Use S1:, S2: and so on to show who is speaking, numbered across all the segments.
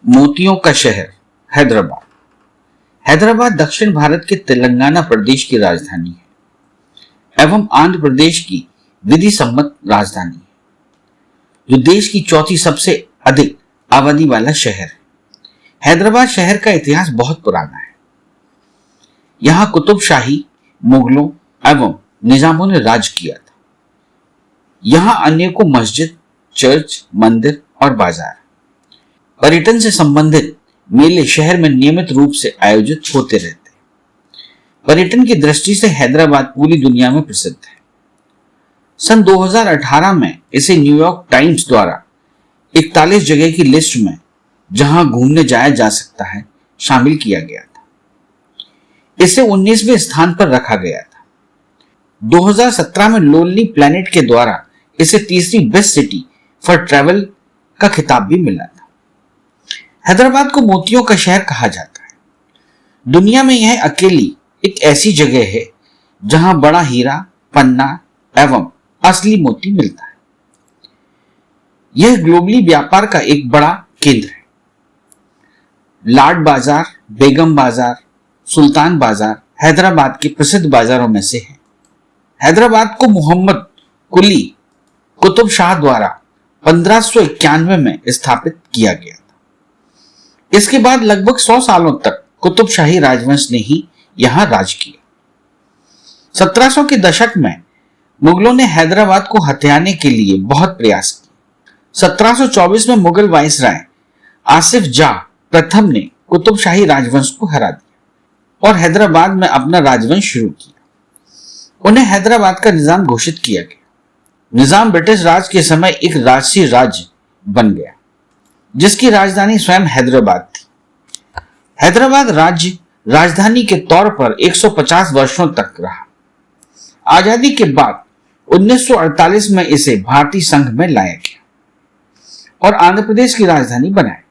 S1: मोतियों का शहर हैदराबाद। हैदराबाद दक्षिण भारत के तेलंगाना प्रदेश की राजधानी है एवं आंध्र प्रदेश की विधि सम्मत राजधानी है, जो देश की चौथी सबसे अधिक आबादी वाला शहर है। हैदराबाद शहर का इतिहास बहुत पुराना है। यहां कुतुबशाही, मुगलों एवं निजामों ने राज किया था। यहां अनेकों मस्जिद, चर्च, मंदिर और बाजार। पर्यटन से संबंधित मेले शहर में नियमित रूप से आयोजित होते रहते हैं। पर्यटन की दृष्टि से हैदराबाद पूरी दुनिया में प्रसिद्ध है। सन 2018 में इसे न्यूयॉर्क टाइम्स द्वारा 41 जगह की लिस्ट में जहां घूमने जाया जा सकता है शामिल किया गया था। इसे 19वें स्थान पर रखा गया था। 2017 में लोनली प्लैनेट के द्वारा इसे तीसरी बेस्ट सिटी फॉर ट्रैवल का खिताब भी मिला था। हैदराबाद को मोतियों का शहर कहा जाता है। दुनिया में यह अकेली एक ऐसी जगह है जहां बड़ा हीरा, पन्ना एवं असली मोती मिलता है। यह ग्लोबली व्यापार का एक बड़ा केंद्र है। लाड बाजार, बेगम बाजार, सुल्तान बाजार हैदराबाद के प्रसिद्ध बाजारों में से है। हैदराबाद को मोहम्मद कुली कुतुब शाह द्वारा 1591 में स्थापित किया गया था। इसके बाद लगभग 100 सालों तक कुतुबशाही राजवंश ने ही यहां राज किया। 1700 के दशक में मुगलों ने हैदराबाद को हथियाने के लिए बहुत प्रयास किए। 1724 में मुगल वायसराय आसिफ जाह प्रथम ने कुतुबशाही राजवंश को हरा दिया और हैदराबाद में अपना राजवंश शुरू किया। उन्हें हैदराबाद का निजाम घोषित किया गया। निजाम ब्रिटिश राज के समय एक राजसी राज्य बन गया जिसकी राजधानी स्वयं हैदराबाद थी। हैदराबाद राज्य राजधानी के तौर पर 150 वर्षों तक रहा। आजादी के बाद 1948 में इसे भारतीय संघ में लाया गया और आंध्र प्रदेश की राजधानी बनाया गया।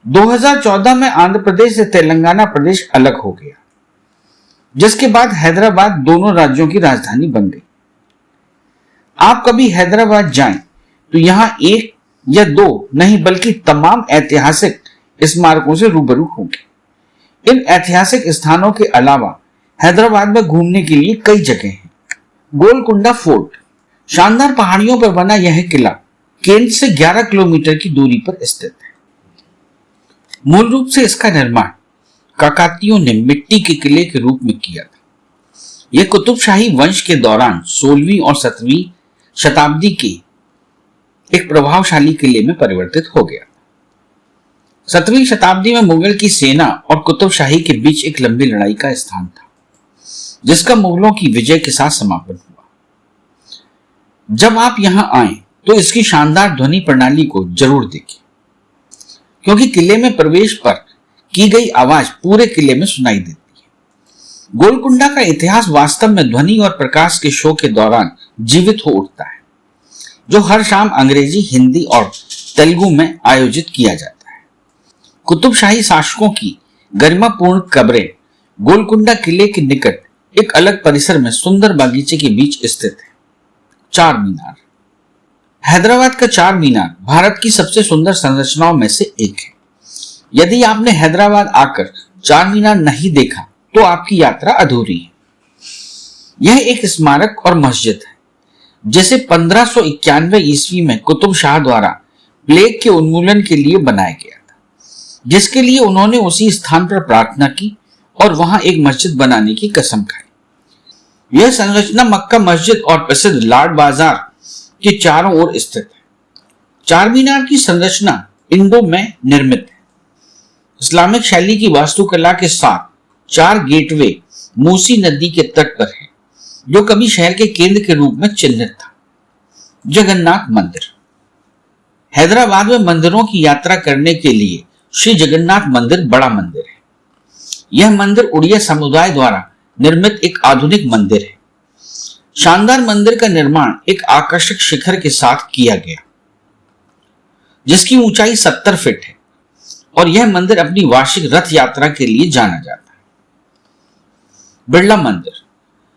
S1: 2014 में आंध्र प्रदेश से तेलंगाना प्रदेश अलग हो गया, जिसके बाद हैदराबाद दोनों राज्यों की राजधानी बन गई। आप कभी हैदराबाद जाएं तो यहां एक या दो नहीं बल्कि तमाम ऐतिहासिक स्मारकों से रूबरू होंगे। इन ऐतिहासिक स्थानों के अलावा हैदराबाद में घूमने के लिए कई जगह हैं। गोलकुंडा फोर्ट, शानदार पहाड़ियों पर बना यह किला केंद्र से 11 किलोमीटर की दूरी पर स्थित है। मूल रूप से इसका निर्माण काकतीयों ने मिट्टी के किले के रूप में किया था। यह कुतुबशाही वंश के दौरान 16वीं और 17वीं शताब्दी के एक प्रभावशाली किले में परिवर्तित हो गया। 17वीं शताब्दी में मुगल की सेना और कुतुबशाही के बीच एक लंबी लड़ाई का स्थान था, जिसका मुगलों की विजय के साथ समापन हुआ। जब आप यहां आए तो इसकी शानदार ध्वनि प्रणाली को जरूर देखें, क्योंकि किले में प्रवेश पर की गई आवाज पूरे किले में सुनाई देती है। गोलकुंडा का इतिहास वास्तव में ध्वनि और प्रकाश के शो के दौरान जीवित हो उठता है, जो हर शाम अंग्रेजी, हिंदी और तेलुगु में आयोजित किया जाता है। कुतुबशाही शासकों की गरिमापूर्ण कब्रें गोलकुंडा किले के निकट एक अलग परिसर में सुंदर बागीचे के बीच स्थित है। चार मीनार। हैदराबाद का चार मीनार भारत की सबसे सुंदर संरचनाओं में से एक है। यदि आपने हैदराबाद आकर चार मीनार नहीं देखा तो आपकी यात्रा अधूरी है। यह एक स्मारक और मस्जिद है जिसे 1591 ईस्वी में कुतुब शाह द्वारा प्लेग के उन्मूलन के लिए बनाया गया था, जिसके लिए उन्होंने उसी स्थान पर प्रार्थना की और वहां एक मस्जिद बनाने की कसम खाई। यह संरचना मक्का मस्जिद और प्रसिद्ध लाड बाजार के चारों ओर स्थित है। चार मीनार की संरचना इंडो में निर्मित है। इस्लामिक शैली की वास्तुकला के साथ चार गेटवे मूसी नदी के तट पर है, जो कभी शहर के केंद्र के रूप में चिन्हित था। जगन्नाथ मंदिर। हैदराबाद में मंदिरों की यात्रा करने के लिए श्री जगन्नाथ मंदिर बड़ा मंदिर है। यह मंदिर उड़िया समुदाय द्वारा निर्मित एक आधुनिक मंदिर है। शानदार मंदिर का निर्माण एक आकर्षक शिखर के साथ किया गया, जिसकी ऊंचाई 70 फीट है और यह मंदिर अपनी वार्षिक रथ यात्रा के लिए जाना जाता है। बिरला मंदिर।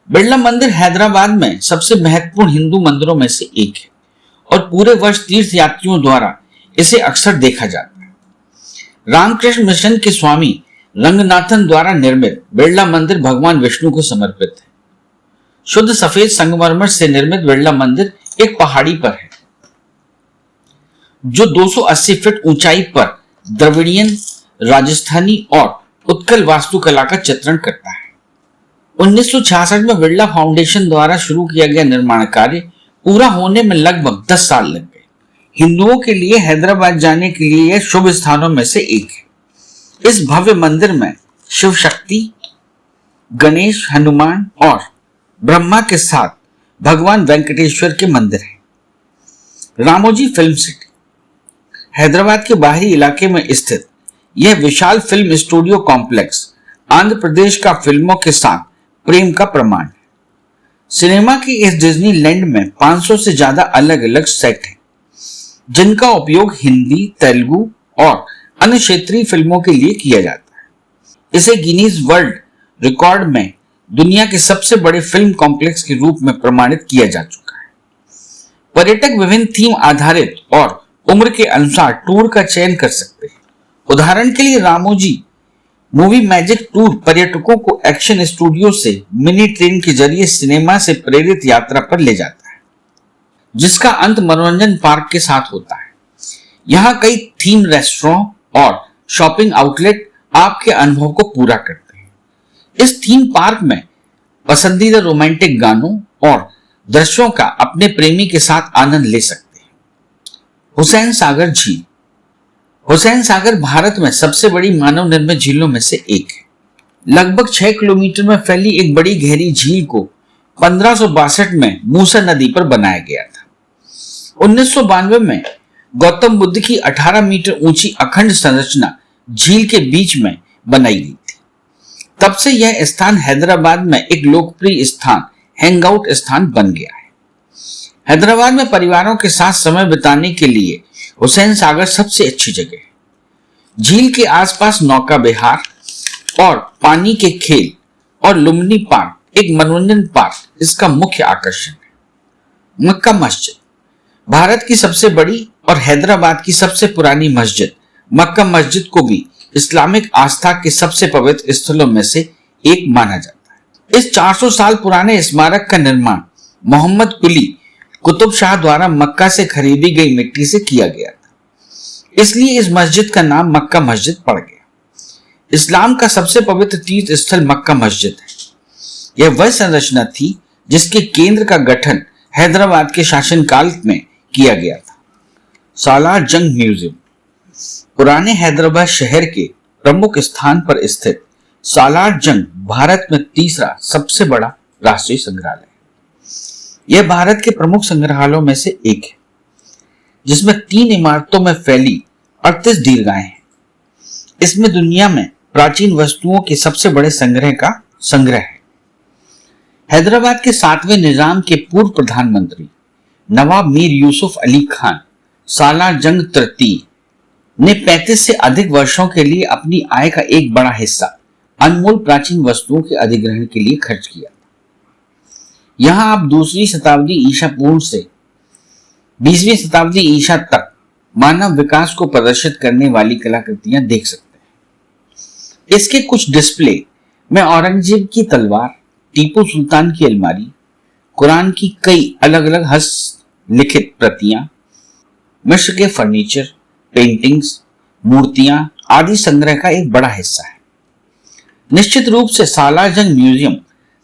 S1: बिरला मंदिर हैदराबाद में सबसे महत्वपूर्ण हिंदू मंदिरों में से एक है और पूरे वर्ष तीर्थ यात्रियों द्वारा इसे अक्सर देखा जाता है। रामकृष्ण मिशन के स्वामी रंगनाथन द्वारा निर्मित बिरला मंदिर भगवान विष्णु को समर्पित है। शुद्ध सफेद संगमरमर से निर्मित बिरला मंदिर एक पहाड़ी पर है जो 280 फीट ऊंचाई पर द्रविड़ियन, राजस्थानी और उत्कल वास्तुकला का चित्रण करता है। 1966 में बिरला फाउंडेशन द्वारा शुरू किया गया निर्माण कार्य पूरा होने में लगभग 10 साल लग गए। हिंदुओं के लिए हैदराबाद जाने के लिए यह शुभ स्थानों में से एक है। इस भव्य मंदिर में शिव शक्ति, गणेश, हनुमान और ब्रह्मा के साथ भगवान वेंकटेश्वर के मंदिर हैं। रामोजी फिल्म सिटी हैदराबाद के बाहरी इलाके में स्थित यह विशाल film studio complex Andhra Pradesh का फिल्मों के साथ प्रेम का प्रमाण है। सिनेमा की इस डिज्नीलैंड में 500 से ज्यादा अलग अलग सेट हैं, जिनका उपयोग हिंदी, तेलुगु और अन्य क्षेत्रीय फिल्मों के लिए किया जाता है। इसे गिनीज वर्ल्ड रिकॉर्ड में दुनिया के सबसे बड़े फिल्म कॉम्प्लेक्स के रूप में प्रमाणित किया जा चुका है। पर्यटक विभिन्न थीम आधारित और उम्र के अनुसार टूर का चयन कर सकते हैं। उदाहरण के लिए रामोजी मूवी मैजिक टूर पर्यटकों को एक्शन स्टूडियो से मिनी ट्रेन के जरिए सिनेमा से प्रेरित यात्रा पर ले जाता है, जिसका अंत मनोरंजन पार्क के साथ होता है। यहाँ कई थीम रेस्टोरेंट और शॉपिंग आउटलेट आपके अनुभव को पूरा करते हैं। इस थीम पार्क में पसंदीदा रोमांटिक गानों और दृश्यों का अपने प्रेमी के साथ आनंद ले सकते हैं। हुसैन सागर झील हुसैन सागर भारत में सबसे बड़ी मानव निर्मित झीलों में से एक है। लगभग 6 किलोमीटर में फैली एक बड़ी गहरी झील को 1562 में मूसा नदी पर बनाया गया था। 1992 में गौतम बुद्ध की 18 मीटर ऊंची अखंड संरचना झील के बीच में बनाई गई थी। तब से यह स्थान हैदराबाद में एक लोकप्रिय स्थान, हैंगआउट स्थान बन गया है। हैदराबाद में परिवारों के साथ समय बिताने के लिए हुसैन सागर सबसे अच्छी जगह है। झील के आसपास नौका विहार और पानी के खेल और लुम्बिनी पार्क, एक मनोरंजन पार्क, इसका मुख्य आकर्षण है। मक्का मस्जिद भारत की सबसे बड़ी और हैदराबाद की सबसे पुरानी मस्जिद मक्का मस्जिद को भी इस्लामिक आस्था के सबसे पवित्र स्थलों में से एक माना जाता है। इस 400 साल पुराने स्मारक का निर्माण मोहम्मद कुली कुतुब शाह द्वारा मक्का से खरीदी गई मिट्टी से किया गया था, इसलिए इस मस्जिद का नाम मक्का मस्जिद पड़ गया। इस्लाम का सबसे पवित्र तीर्थ स्थल मक्का मस्जिद है। यह वह संरचना थी जिसके केंद्र का गठन हैदराबाद के शासनकाल में किया गया था। सालार जंग म्यूजियम पुराने हैदराबाद शहर के प्रमुख स्थान पर स्थित सालार जंग भारत में तीसरा सबसे बड़ा राष्ट्रीय संग्रहालय है। यह भारत के प्रमुख संग्रहालयों में से एक है, जिसमें 3 इमारतों में फैली 38 दीर्घाएं हैं। इसमें दुनिया में प्राचीन वस्तुओं के सबसे बड़े संग्रह का संग्रह है। हैदराबाद के 7वें निजाम के पूर्व प्रधानमंत्री नवाब मीर यूसुफ अली खान सालार जंग तृतीय ने 35 से अधिक वर्षों के लिए अपनी आय का एक बड़ा हिस्सा अनमोल प्राचीन वस्तुओं के अधिग्रहण के लिए खर्च किया। यहां आप 2वीं शताब्दी ईसा पूर्व से 20वीं शताब्दी ईसा तक मानव विकास को प्रदर्शित करने वाली कलाकृतियां देख सकते हैं। इसके कुछ डिस्प्ले में औरंगजेब की तलवार, टीपू सुल्तान की अलमारी, कुरान की कई अलग अलग हस्तलिखित प्रतियां, मिस्र के फर्नीचर, पेंटिंग्स, मूर्तियां आदि संग्रह का एक बड़ा हिस्सा है। निश्चित रूप से सालार जंग म्यूजियम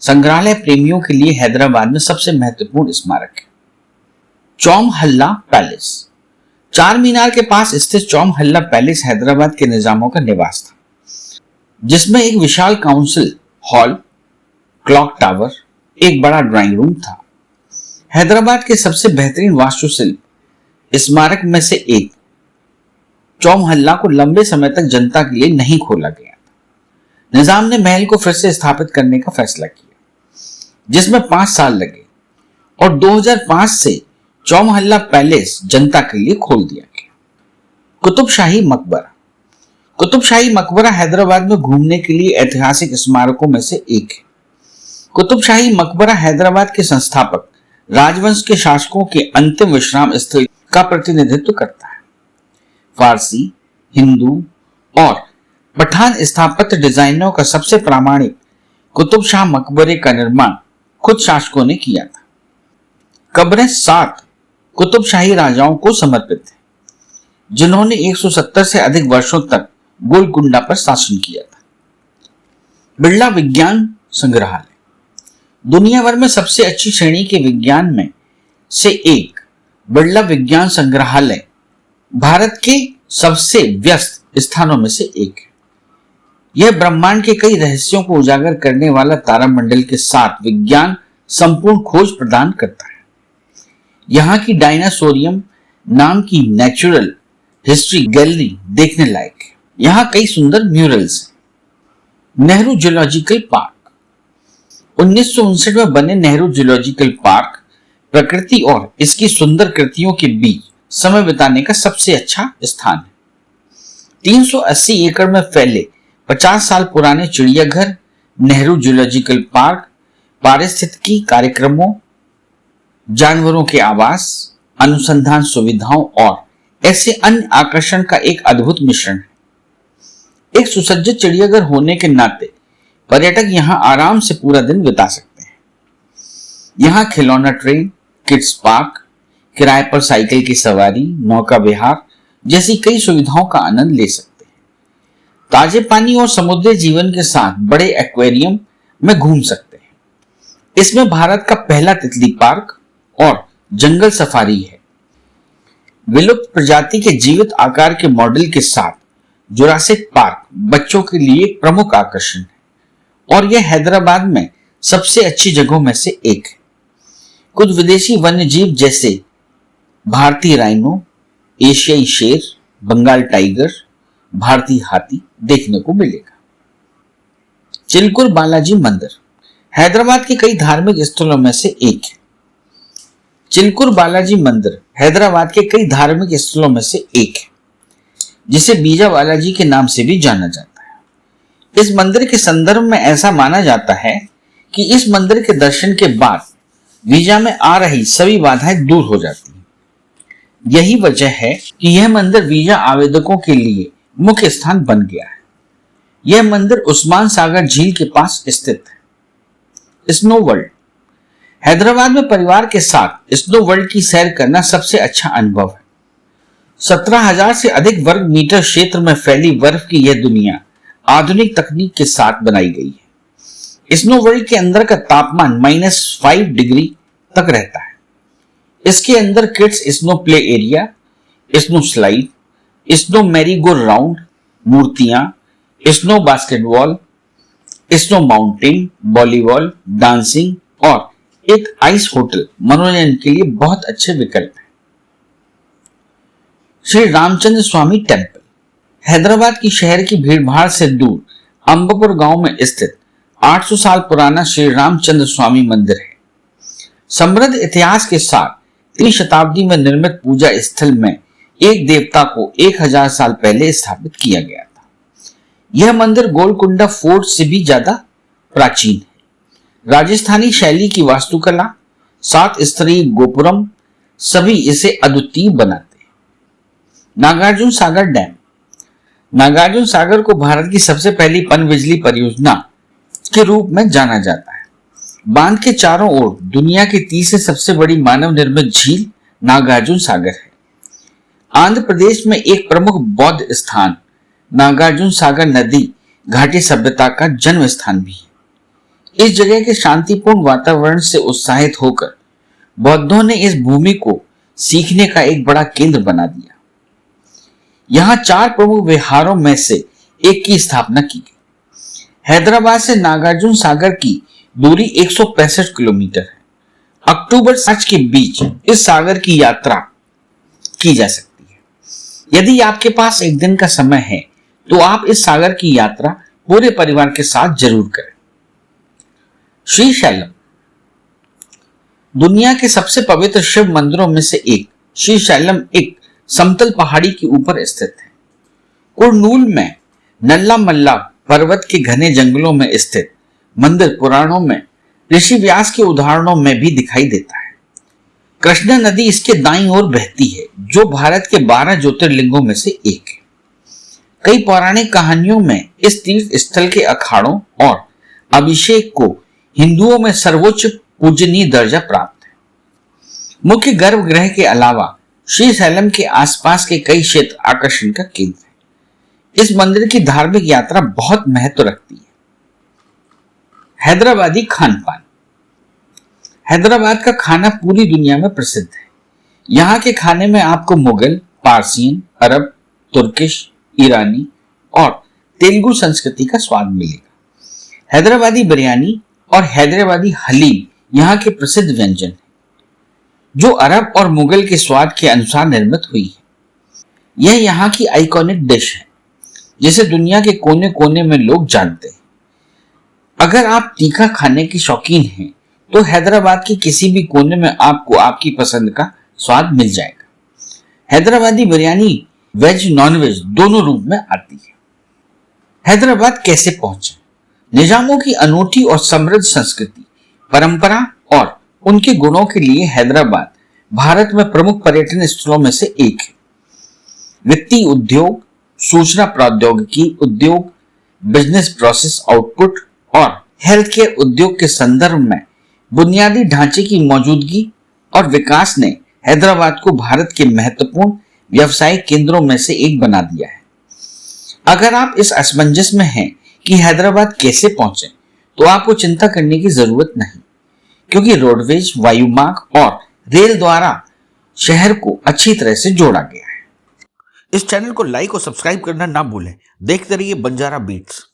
S1: संग्रहालय प्रेमियों के लिए हैदराबाद में सबसे महत्वपूर्ण स्मारक है। चौम हल्ला पैलेस चार मीनार के पास स्थित चौम हल्ला पैलेस हैदराबाद के निजामों का निवास था, जिसमें एक विशाल काउंसिल हॉल, क्लॉक टावर, एक बड़ा ड्राइंग रूम था। हैदराबाद के सबसे बेहतरीन वास्तुशिल्प स्मारक में से एक चौम हल्ला को लंबे समय तक जनता के लिए नहीं खोला गया था। निजाम ने महल को फिर से स्थापित करने का फैसला किया, जिसमें 5 साल लगे और 2005 से चौम हल्ला पैलेस जनता के लिए खोल दिया गया। कुतुबशाही मकबरा कुतुबशाही मकबरा हैदराबाद में घूमने के लिए ऐतिहासिक स्मारकों में से एक है। कुतुबशाही मकबरा हैदराबाद के संस्थापक राजवंश के शासकों के अंतिम विश्राम स्थल का प्रतिनिधित्व करता है। फारसी, हिंदू, और पठान स्थापत्य डिजाइनरों का सबसे प्रामाणिक कुतुब शाह मकबरे का निर्माण खुद शासकों ने किया था। कब्रें 7 कुतुब शाही राजाओं को समर्पित है, जिन्होंने 170 से अधिक वर्षों तक गोलकुंडा पर शासन किया था। बिरला विज्ञान संग्रहालय दुनिया भर में सबसे अच्छी श्रेणी के विज्ञान में से एक बिरला विज्ञान संग्रहालय भारत के सबसे व्यस्त स्थानों में से एक है। यह ब्रह्मांड के कई रहस्यों को उजागर करने वाला तारामंडल के साथ विज्ञान संपूर्ण खोज प्रदान करता है। यहाँ की डायनासोरियम नाम की नेचुरल हिस्ट्री गैलरी देखने लायक है। यहाँ कई सुंदर म्यूरल्स हैं। नेहरू जूलॉजिकल पार्क 1959 में बने नेहरू जूलॉजिकल पार्क प्रकृति और इसकी सुंदर कृतियों के बीच समय बिताने का सबसे अच्छा स्थान है। 380 एकड़ में फैले 50 साल पुराने चिड़ियाघर, नेहरू जूलॉजिकल पार्क पारिस्थितिकी कार्यक्रमों, जानवरों के आवास, अनुसंधान सुविधाओं और ऐसे अन्य आकर्षण का एक अद्भुत मिश्रण है। एक सुसज्जित चिड़ियाघर होने के नाते पर्यटक यहां आराम से पूरा दिन बिता सकते हैं। यहां खिलौना ट्रेन, किड्स पार्क, किराए पर साइकिल की सवारी, नौका विहार जैसी कई सुविधाओं का आनंद ले सकते हैं। ताजे पानी और समुद्री जीवन के साथ बड़े एक्वेरियम में घूम सकते हैं। इसमें भारत का पहला तितली पार्क और जंगल सफारी है। विलुप्त प्रजाति के जीवित आकार के मॉडल के साथ जुरासिक पार्क बच्चों के लिए एक प्रमुख आकर्षण है और यह हैदराबाद में सबसे अच्छी जगहों में से एक है। कुछ विदेशी वन्यजीव जैसे भारतीय राइनो, एशियाई शेर, बंगाल टाइगर, भारतीय हाथी देखने को मिलेगा। चिलकुर बालाजी मंदिर हैदराबाद के कई धार्मिक स्थलों में से एक है। चिलकुर बालाजी मंदिर हैदराबाद के कई धार्मिक स्थलों में से एक है, जिसे बीजा बालाजी के नाम से भी जाना जाता है। इस मंदिर के संदर्भ में ऐसा माना जाता है कि इस मंदिर के दर्शन के बाद वीजा में आ रही सभी बाधाएं दूर हो जाती हैं। यही वजह है कि यह मंदिर वीजा आवेदकों के लिए मुख्य स्थान बन गया है। यह मंदिर उस्मान सागर झील के पास स्थित है। स्नो वर्ल्ड हैदराबाद में परिवार के साथ स्नो वर्ल्ड की सैर करना सबसे अच्छा अनुभव है। 17,000 से अधिक वर्ग मीटर क्षेत्र में फैली बर्फ की यह दुनिया आधुनिक तकनीक के साथ बनाई गई है। स्नो वर्ल्ड के अंदर का तापमान -5 डिग्री तक रहता है। इसके अंदर kids snow play area, snow slide, snow merry go round, मूर्तियां, snow basketball, snow mountain, volleyball, dancing और एक आइस होटल मनोरंजन के लिए बहुत अच्छे विकल्प हैं। श्री रामचंद्र स्वामी टेम्पल हैदराबाद की शहर की भीड़भाड़ से दूर अंबापुर गांव में स्थित 800 साल पुराना श्री रामचंद्र स्वामी मंदिर है। समृद्ध इतिहास के साथ 3 शताब्दी में निर्मित पूजा स्थल में एक देवता को 1000 साल पहले स्थापित किया गया था। यह मंदिर गोलकुंडा फोर्ट से भी ज्यादा प्राचीन है। राजस्थानी शैली की वास्तुकला, 7 स्तरीय गोपुरम सभी इसे अद्वितीय बनाते हैं। नागार्जुन सागर डैम नागार्जुन सागर को भारत की सबसे पहली पनबिजली परियोजना के रूप में जाना जाता है। बांध के चारों ओर दुनिया की तीसरी सबसे बड़ी मानव निर्मित झील नागार्जुन सागर है। आंध्र प्रदेश में एक प्रमुख बौद्ध स्थान नागार्जुन सागर नदी घाटी सभ्यता का जन्म स्थान भी है। इस जगह के शांतिपूर्ण वातावरण से उत्साहित होकर बौद्धों ने इस भूमि को सीखने का एक बड़ा केंद्र बना दिया। यहाँ 4 प्रमुख विहारों में से एक की स्थापना की गई। हैदराबाद से नागार्जुन सागर की दूरी 165 किलोमीटर है। अक्टूबर से मार्च के बीच इस सागर की यात्रा की जा सकती है। यदि आपके पास एक दिन का समय है तो आप इस सागर की यात्रा पूरे परिवार के साथ जरूर करें। श्रीशैलम दुनिया के सबसे पवित्र शिव मंदिरों में से एक श्रीशैलम एक समतल पहाड़ी के ऊपर स्थित है। कुरनूल में नल्ला मल्ला पर्वत के घने जंगलों में स्थित मंदिर पुराणों में ऋषि व्यास के उदाहरणों में भी दिखाई देता है। कृष्णा नदी इसके दाईं ओर बहती है, जो भारत के 12 ज्योतिर्लिंगों में से एक है। कई पौराणिक कहानियों में इस तीर्थ स्थल के अखाड़ों और अभिषेक को हिंदुओं में सर्वोच्च पूजनीय दर्जा प्राप्त है। मुख्य गर्भगृह के अलावा श्रीशैलम के आसपास के कई क्षेत्र आकर्षण का केंद्र है। इस मंदिर की धार्मिक यात्रा बहुत महत्व रखती है। हैदराबादी खान पान। हैदराबाद का खाना पूरी दुनिया में प्रसिद्ध है। यहाँ के खाने में आपको मुगल, पारसियन, अरब, तुर्किश, ईरानी और तेलुगु संस्कृति का स्वाद मिलेगा। हैदराबादी बिरयानी और हैदराबादी हलीम यहाँ के प्रसिद्ध व्यंजन हैं, जो अरब और मुगल के स्वाद के अनुसार निर्मित हुई है। यह यहाँ की आइकॉनिक डिश है, जिसे दुनिया के कोने कोने में लोग जानते हैं। अगर आप तीखा खाने के शौकीन हैं, तो हैदराबाद के किसी भी कोने में आपको आपकी पसंद का स्वाद मिल जाएगा। Hyderabadi biryani veg non veg दोनों रूप में आती है। हैदराबाद कैसे पहुंचे? निजामों की अनूठी और समृद्ध संस्कृति, परंपरा और उनके गुणों के लिए हैदराबाद भारत में प्रमुख पर्यटन स्थलों में से एक है। वित्तीय उद्योग, सूचना प्रौद्योगिकी उद्योग, बिजनेस प्रोसेस आउटपुट और हेल्थ केयर उद्योग के संदर्भ में बुनियादी ढांचे की मौजूदगी और विकास ने हैदराबाद को भारत के महत्वपूर्ण व्यावसायिक केंद्रों में से एक बना दिया है। अगर आप इस असमंजस में हैं कि हैदराबाद कैसे पहुंचे, तो आपको चिंता करने की जरूरत नहीं, क्योंकि रोडवेज, वायुमार्ग और रेल द्वारा शहर को अच्छी तरह से जोड़ा गया है।
S2: इस चैनल को लाइक और सब्सक्राइब करना ना भूलें। देखते रहिए बंजारा बीट्स।